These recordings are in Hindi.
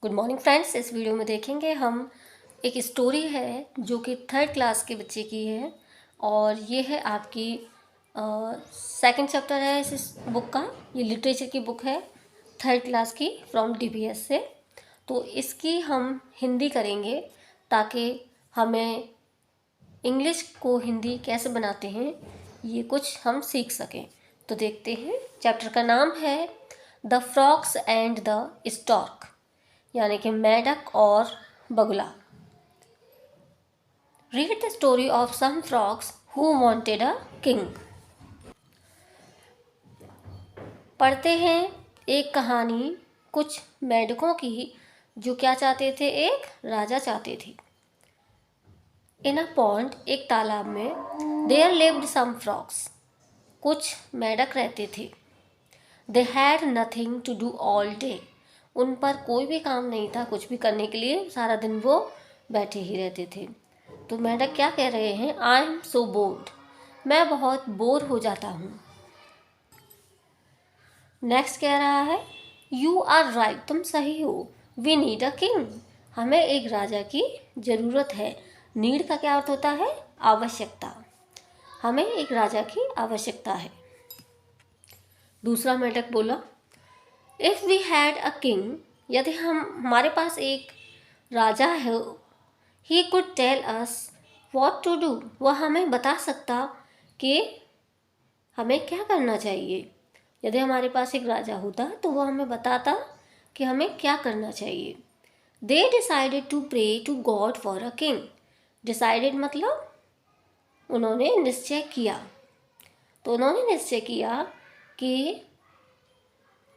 Good morning friends. इस वीडियो में देखेंगे हम एक स्टोरी है जो कि 3rd क्लास के बच्चे की है और ये है आपकी सेकंड चैप्टर है इस बुक का। ये लिटरेचर की बुक है 3rd क्लास की फ्रॉम डीबीएस से। तो इसकी हम हिंदी करेंगे ताकि हमें इंग्लिश को हिंदी कैसे बनाते हैं ये कुछ हम सीख सकें। तो देखते हैं। चैप्टर का नाम है the frogs and the stork, यानी कि मेंढक और बगुला। Read the story of some frogs who wanted a king. पढ़ते हैं एक कहानी कुछ मेंढकों की जो क्या चाहते थे, एक राजा चाहते थे। इन अ पॉन्ड, एक तालाब में, देयर लिव्ड सम फ्रॉक्स, कुछ मेंढक रहते थे। They had nothing to do all day, उन पर कोई भी काम नहीं था कुछ भी करने के लिए, सारा दिन वो बैठे ही रहते थे। तो मेंढक क्या कह रहे हैं, आई एम सो बोर्ड, मैं बहुत बोर हो जाता हूँ। नेक्स्ट कह रहा है, यू आर राइट, तुम सही हो, वी नीड अ किंग, हमें एक राजा की ज़रूरत है। नीड का क्या अर्थ होता है, आवश्यकता, हमें एक राजा की आवश्यकता है। दूसरा मेंढक बोला, if we had a king, यदि हमारे पास एक राजा है, he could tell us what to do, वह हमें बता सकता कि हमें क्या करना चाहिए। यदि हमारे पास एक राजा होता तो वह हमें बताता कि हमें क्या करना चाहिए। They decided to pray to God for a king, decided मतलब उन्होंने निश्चय किया। तो उन्होंने निश्चय किया कि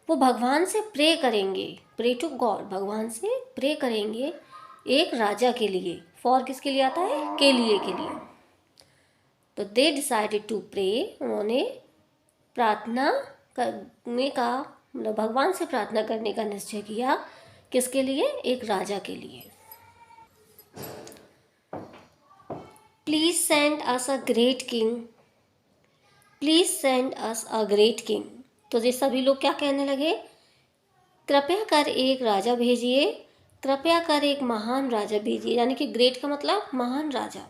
वो भगवान से प्रे करेंगे, प्रे टू गॉड, भगवान से प्रे करेंगे एक राजा के लिए। फॉर किसके लिए आता है, के लिए, के लिए। तो दे डिसाइडेड टू प्रे, उन्होंने प्रार्थना करने का मतलब भगवान से प्रार्थना करने का निश्चय किया। किसके लिए, एक राजा के लिए। Please send us a great king, please send us a great king. तो ये सभी लोग क्या कहने लगे, कृपया कर एक राजा भेजिए, कृपया कर एक महान राजा भेजिए, यानी कि ग्रेट का मतलब महान राजा।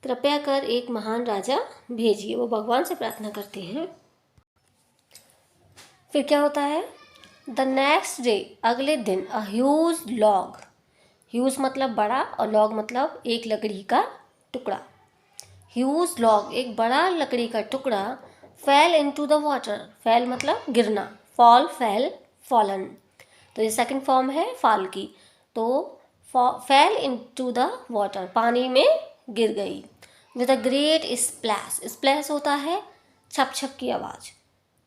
कृपया कर एक महान राजा भेजिए, वो भगवान से प्रार्थना करते हैं। फिर क्या होता है, द नेक्स्ट डे, अगले दिन, अ ह्यूज लॉग, ह्यूज मतलब बड़ा और लॉग मतलब एक लकड़ी का टुकड़ा। ह्यूज लॉग, एक बड़ा लकड़ी का टुकड़ा, fail into the water, fail मतलब गिरना, फॉल, फेल, फॉलन। तो ये सेकंड फॉर्म है फाल की। तो फेल इनटू द वाटर, पानी में गिर गई। With a great splash, splash होता है छप छप की आवाज़।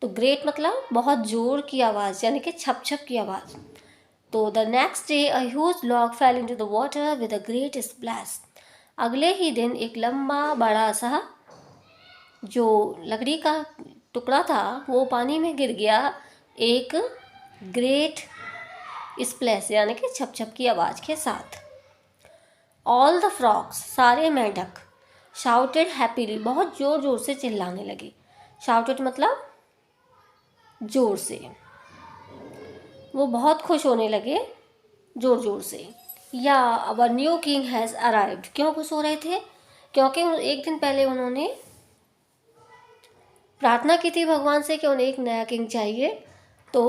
तो ग्रेट मतलब बहुत जोर की आवाज़, यानी कि छप छप की आवाज़। तो the next day a huge log fail into the water with a great splash, अगले ही दिन एक लंबा बड़ा सा जो लकड़ी का टुकड़ा था वो पानी में गिर गया एक ग्रेट स्प्लैश, यानी कि छप छप की आवाज़ के साथ। ऑल द फ्रॉक्स, सारे मेंढक, शाउटेड हैप्पीली, बहुत ज़ोर ज़ोर से चिल्लाने लगे। शाउटेड मतलब ज़ोर से, वो बहुत खुश होने लगे ज़ोर ज़ोर से। या our new king has arrived, क्यों खुश हो रहे थे, क्योंकि एक दिन पहले उन्होंने प्रार्थना की थी भगवान से कि उन्हें एक नया किंग चाहिए। तो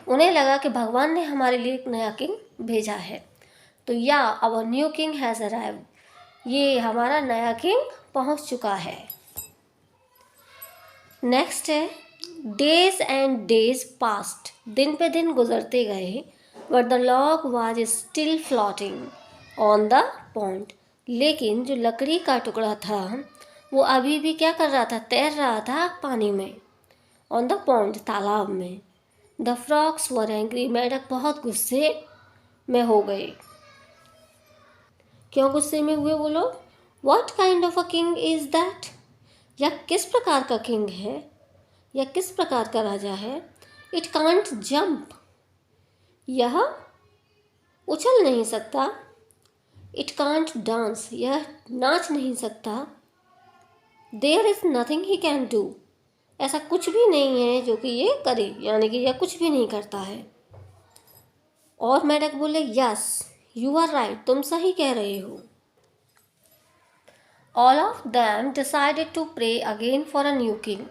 उन्हें लगा कि भगवान ने हमारे लिए एक नया किंग भेजा है। तो या our new king has arrived, ये हमारा नया किंग पहुंच चुका है। नेक्स्ट है, डेज एंड डेज पास्ट, दिन पे दिन गुजरते गए, but the log was still floating on the pond, लेकिन जो लकड़ी का टुकड़ा था वो अभी भी क्या कर रहा था, तैर रहा था पानी में। ऑन द पॉन्ड, तालाब में। द फ्रॉक्स वर एंग्री, मेंढक बहुत गुस्से में हो गए। क्यों गुस्से में हुए वो लोग, what kind of a king is that, या किस प्रकार का किंग है, या किस प्रकार का राजा है। इट कांट जंप, यह उछल नहीं सकता। इट कांट डांस, यह नाच नहीं सकता। There is nothing he can do, ऐसा कुछ भी नहीं है जो कि ये करे, यानी कि यह कुछ भी नहीं करता है। और मेढक बोले यस यू आर राइट, तुम सही कह रहे हो। All of them decided to pray again for a new king.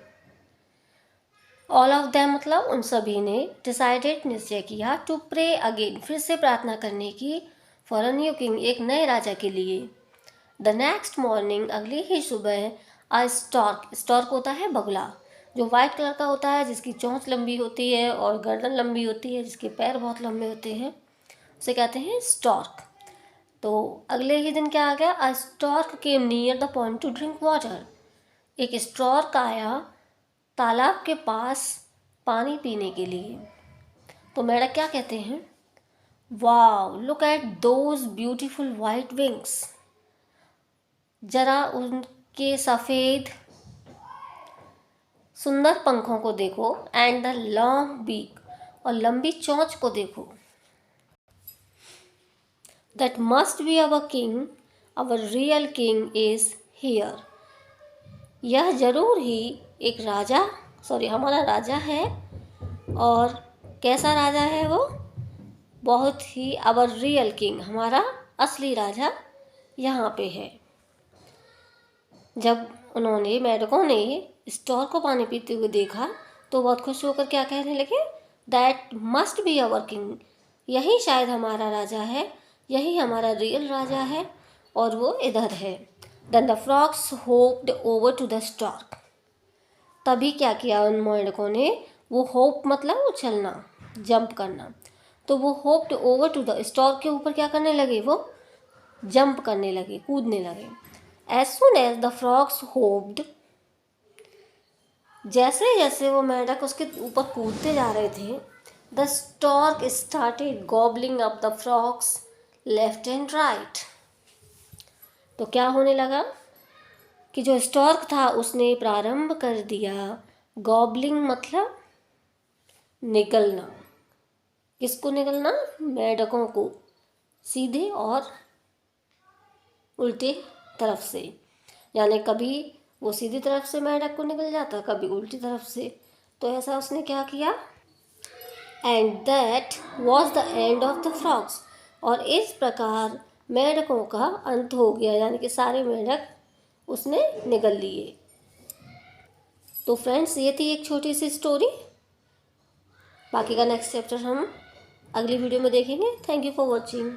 All of them मतलब उन सभी ने डिसाइडेड निश्चय किया टू प्रे अगेन फिर से प्रार्थना करने की फॉर अ न्यू किंग एक नए राजा के लिए। द नेक्स्ट मॉर्निंग अगली ही सुबह अ स्टॉर्क, स्टॉर्क होता है बगुला जो वाइट कलर का होता है, जिसकी चोंच लंबी होती है और गर्दन लंबी होती है, जिसके पैर बहुत लंबे होते हैं, उसे कहते हैं स्टॉर्क। तो अगले ही दिन क्या आ गया, a stork came near the pond to drink water. एक स्टॉर्क आया तालाब के पास पानी पीने के लिए। तो मेढक क्या कहते हैं, wow look at those beautiful white wings, जरा उनके सफ़ेद सुंदर पंखों को देखो, एंड द लॉन्ग बीक और लंबी चोंच को देखो। That must be our king, our real king is here. यह जरूर ही एक राजा, हमारा राजा है। और कैसा राजा है वो, बहुत ही, अवर रियल किंग हमारा असली राजा यहाँ पे है। जब उन्होंने मेढकों ने स्टॉर्क को पानी पीते हुए देखा तो बहुत खुश होकर क्या कहने लगे, that must be our king, यही शायद हमारा राजा है, यही हमारा रियल राजा है और वो इधर है। Then the frogs hopped over to the stork. तभी क्या किया उन मेढकों ने, वो होप मतलब उछलना, जंप करना, तो वो hopped over to the stork के ऊपर क्या करने लगे, वो जंप करने लगे, कूदने लगे। As soon as the frogs hopped, जैसे जैसे वो मेढक उसके ऊपर कूदते जा रहे थे, the stork started gobbling up the frogs left and right. तो क्या होने लगा कि जो स्टॉर्क था उसने प्रारंभ कर दिया गॉबलिंग मतलब निगलना। किसको निगलना, मेढकों को, सीधे और उल्टे तरफ से, यानी कभी वो सीधी तरफ से मेढक को निकल जाता, कभी उल्टी तरफ से। तो ऐसा उसने क्या किया, and that was the end of the frogs. और इस प्रकार मेढकों का अंत हो गया, यानी कि सारे मेढक उसने निगल लिए। तो फ्रेंड्स ये थी एक छोटी सी स्टोरी। बाकी का नेक्स्ट चैप्टर हम अगली वीडियो में देखेंगे। Thank you for watching.